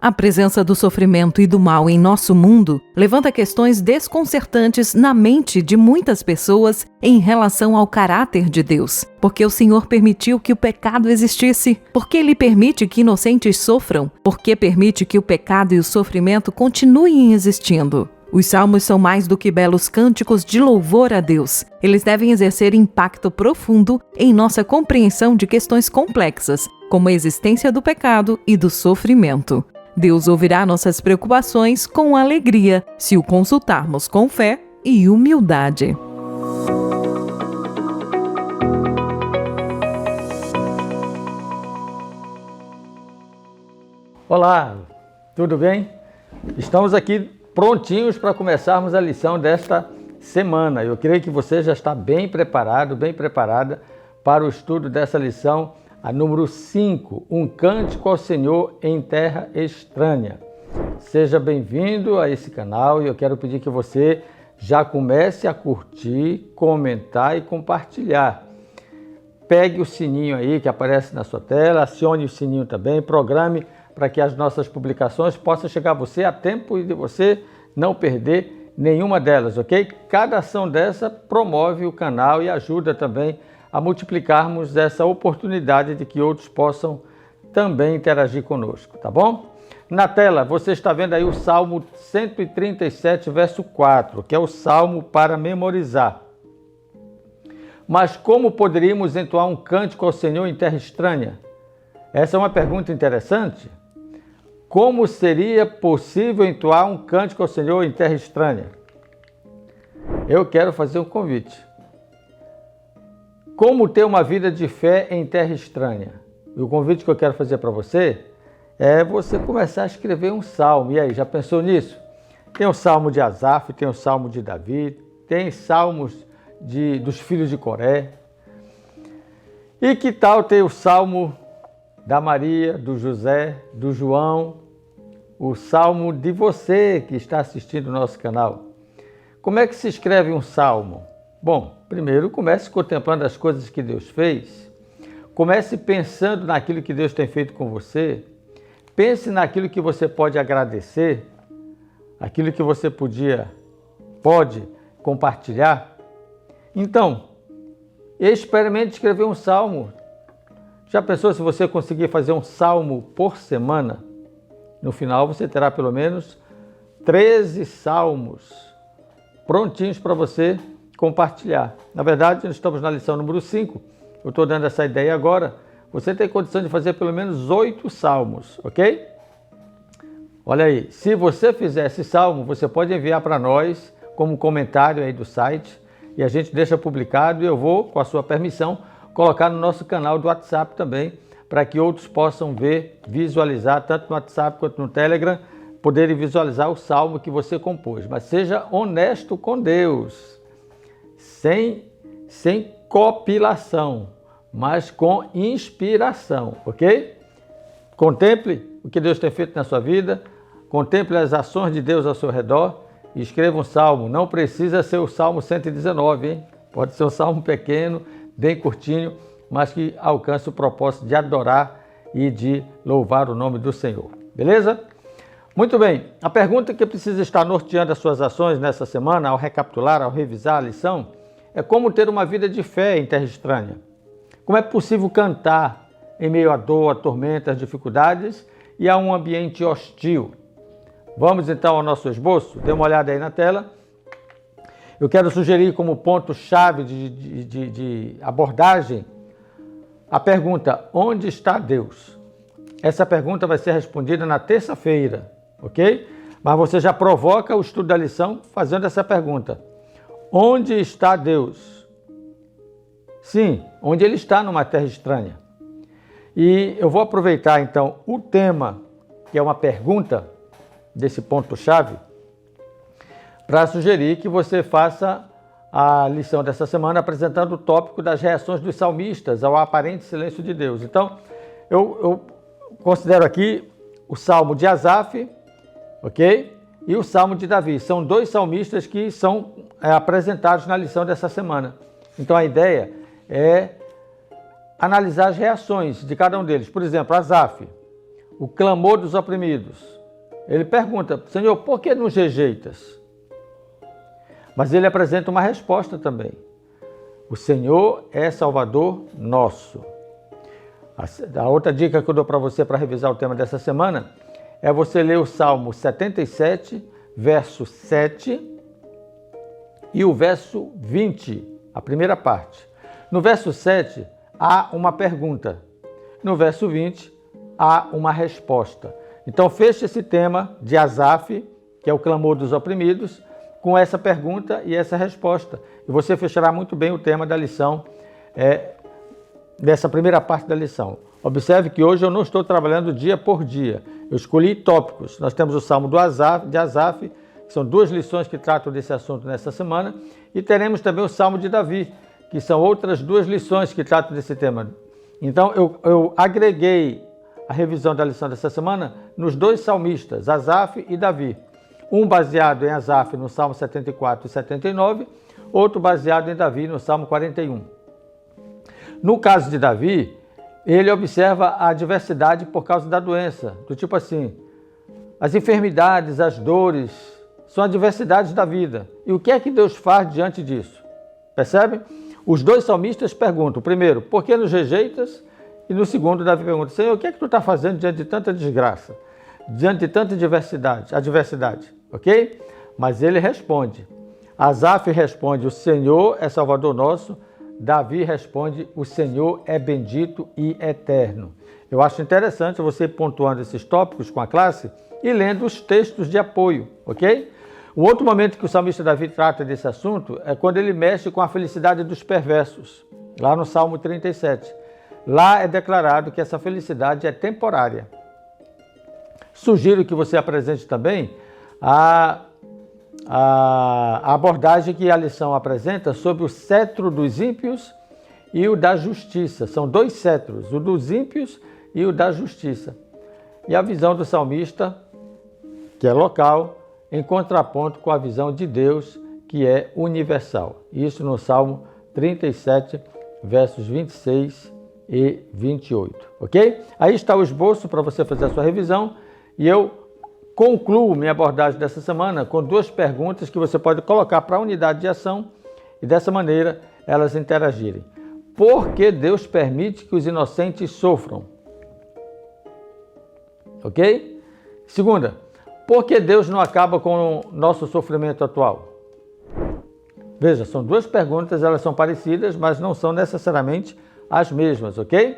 A presença do sofrimento e do mal em nosso mundo levanta questões desconcertantes na mente de muitas pessoas em relação ao caráter de Deus. Por que o Senhor permitiu que o pecado existisse? Por que Ele permite que inocentes sofram? Por que permite que o pecado e o sofrimento continuem existindo? Os salmos são mais do que belos cânticos de louvor a Deus. Eles devem exercer impacto profundo em nossa compreensão de questões complexas, como a existência do pecado e do sofrimento. Deus ouvirá nossas preocupações com alegria, se o consultarmos com fé e humildade. Olá, tudo bem? Estamos aqui prontinhos para começarmos a lição desta semana. Eu creio que você já está bem preparado, bem preparada para o estudo dessa lição, a número 5, um cântico ao Senhor em terra estranha. Seja bem-vindo a esse canal e eu quero pedir que você já comece a curtir, comentar e compartilhar. Pegue o sininho aí que aparece na sua tela, acione o sininho também, programe para que as nossas publicações possam chegar a você a tempo e de você não perder nenhuma delas, ok? Cada ação dessa promove o canal e ajuda também a multiplicarmos essa oportunidade de que outros possam também interagir conosco, tá bom? Na tela você está vendo aí o Salmo 137, verso 4, que é o Salmo para memorizar. Mas como poderíamos entoar um cântico ao Senhor em terra estranha? Essa é uma pergunta interessante. Como seria possível entoar um cântico ao Senhor em terra estranha? Eu quero fazer um convite. Como ter uma vida de fé em terra estranha? E o convite que eu quero fazer para você é você começar a escrever um salmo. E aí, já pensou nisso? Tem o salmo de Asaf, tem o salmo de Davi, tem salmos dos filhos de Coré. E que tal ter o salmo da Maria, do José, do João, o salmo de você que está assistindo o nosso canal? Como é que se escreve um salmo? Bom, primeiro comece contemplando as coisas que Deus fez, comece pensando naquilo que Deus tem feito com você, pense naquilo que você pode agradecer, aquilo que você pode compartilhar. Então, experimente escrever um salmo. Já pensou se você conseguir fazer um salmo por semana? No final você terá pelo menos 13 salmos prontinhos para você compartilhar. Na verdade, nós estamos na lição número 5. Eu estou dando essa ideia agora. Você tem condição de fazer pelo menos 8 salmos, ok? Olha aí, se você fizer esse salmo, você pode enviar para nós como comentário aí do site e a gente deixa publicado e eu vou, com a sua permissão, colocar no nosso canal do WhatsApp também, para que outros possam ver, visualizar, tanto no WhatsApp quanto no Telegram, poderem visualizar o salmo que você compôs. Mas seja honesto com Deus, sem compilação, mas com inspiração, ok? Contemple o que Deus tem feito na sua vida, contemple as ações de Deus ao seu redor e escreva um salmo. Não precisa ser o Salmo 119, hein? Pode ser um salmo pequeno, bem curtinho, mas que alcance o propósito de adorar e de louvar o nome do Senhor. Beleza? Muito bem. A pergunta que precisa estar norteando as suas ações nessa semana, ao recapitular, ao revisar a lição, é como ter uma vida de fé em terra estranha. Como é possível cantar em meio à dor, a tormentas, dificuldades e a um ambiente hostil? Vamos então ao nosso esboço? Dê uma olhada aí na tela. Eu quero sugerir como ponto-chave de abordagem a pergunta: onde está Deus? Essa pergunta vai ser respondida na terça-feira, ok? Mas você já provoca o estudo da lição fazendo essa pergunta: onde está Deus? Sim, onde Ele está numa terra estranha. E eu vou aproveitar então o tema, que é uma pergunta desse ponto-chave, para sugerir que você faça a lição dessa semana apresentando o tópico das reações dos salmistas ao aparente silêncio de Deus. Então, eu considero aqui o Salmo de Asaf, ok? E o Salmo de Davi. São dois salmistas que são apresentados na lição dessa semana. Então, a ideia é analisar as reações de cada um deles. Por exemplo, Asaf. o clamor dos oprimidos. Ele pergunta, Senhor, por que nos rejeitas? Mas ele apresenta uma resposta também. O Senhor é Salvador nosso. A outra dica que eu dou para você para revisar o tema dessa semana é você ler o Salmo 77, verso 7 e o verso 20, a primeira parte. No verso 7 há uma pergunta. No verso 20 há uma resposta. Então feche esse tema de Asaf, que é o clamor dos oprimidos, com essa pergunta e essa resposta. E você fechará muito bem o tema da lição, dessa primeira parte da lição. Observe que hoje eu não estou trabalhando dia por dia. Eu escolhi tópicos. Nós temos o Salmo de Asaf, que são 2 lições que tratam desse assunto nessa semana, e teremos também o Salmo de Davi, que são outras 2 lições que tratam desse tema. Então eu agreguei a revisão da lição dessa semana nos 2 salmistas, Asaf e Davi. Um baseado em Asaf no Salmo 74 e 79, outro baseado em Davi no Salmo 41. No caso de Davi, ele observa a adversidade por causa da doença, do tipo assim, as enfermidades, as dores, são adversidades da vida. E o que é que Deus faz diante disso? Percebe? Os 2 salmistas perguntam, primeiro, por que nos rejeitas? E no segundo, Davi pergunta, Senhor, o que é que tu está fazendo diante de tanta desgraça? Diante de tanta adversidade, ok? Mas ele responde. Asaf responde, o Senhor é Salvador nosso. Davi responde, o Senhor é bendito e eterno. Eu acho interessante você ir pontuando esses tópicos com a classe e lendo os textos de apoio, ok? O outro momento que o salmista Davi trata desse assunto é quando ele mexe com a felicidade dos perversos, lá no Salmo 37. Lá é declarado que essa felicidade é temporária. Sugiro que você apresente também a abordagem que a lição apresenta sobre o cetro dos ímpios e o da justiça. São 2 cetros, o dos ímpios e o da justiça. E a visão do salmista, que é local, em contraponto com a visão de Deus, que é universal. Isso no Salmo 37, versos 26 e 28, ok? Aí está o esboço para você fazer a sua revisão e eu concluo minha abordagem dessa semana com 2 perguntas que você pode colocar para a unidade de ação e dessa maneira elas interagirem. Por que Deus permite que os inocentes sofram? Ok? Segunda, por que Deus não acaba com o nosso sofrimento atual? Veja, são 2 perguntas, elas são parecidas, mas não são necessariamente as mesmas, ok?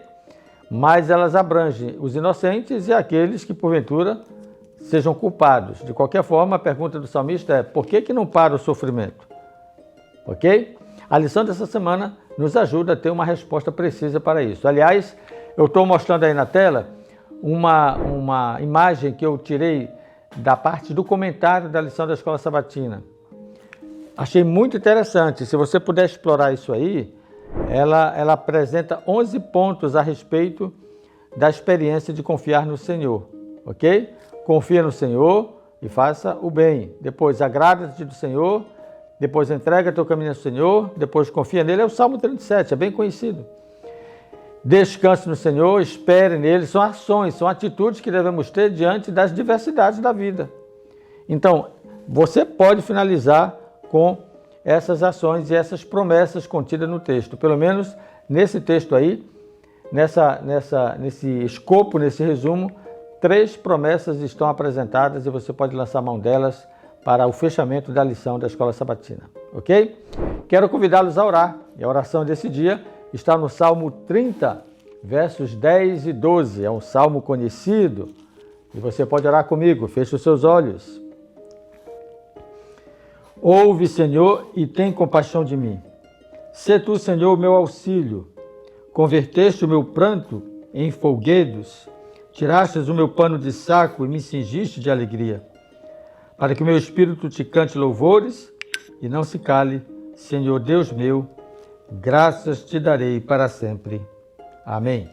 Mas elas abrangem os inocentes e aqueles que, porventura, sejam culpados. De qualquer forma, a pergunta do salmista é, por que não para o sofrimento? Ok? A lição dessa semana nos ajuda a ter uma resposta precisa para isso. Aliás, eu estou mostrando aí na tela uma imagem que eu tirei da parte do comentário da lição da Escola Sabatina. Achei muito interessante. Se você puder explorar isso aí, ela apresenta 11 pontos a respeito da experiência de confiar no Senhor, ok? Confia no Senhor e faça o bem. Depois agrada-te do Senhor, depois entrega teu caminho ao Senhor, depois confia nele. É o Salmo 37, é bem conhecido. Descanse no Senhor, espere nele. São ações, são atitudes que devemos ter diante das diversidades da vida. Então, você pode finalizar com essas ações e essas promessas contidas no texto. Pelo menos nesse texto aí, nesse escopo, nesse resumo, 3 promessas estão apresentadas e você pode lançar mão delas para o fechamento da lição da Escola Sabatina, ok? Quero convidá-los a orar. E a oração desse dia está no Salmo 30, versos 10 e 12. É um salmo conhecido e você pode orar comigo. Feche os seus olhos. Ouve, Senhor, e tem compaixão de mim. Sê tu, Senhor, meu auxílio. Converteste o meu pranto em folguedos. Tirastes o meu pano de saco e me cingiste de alegria. Para que o meu espírito te cante louvores e não se cale, Senhor Deus meu, graças te darei para sempre. Amém.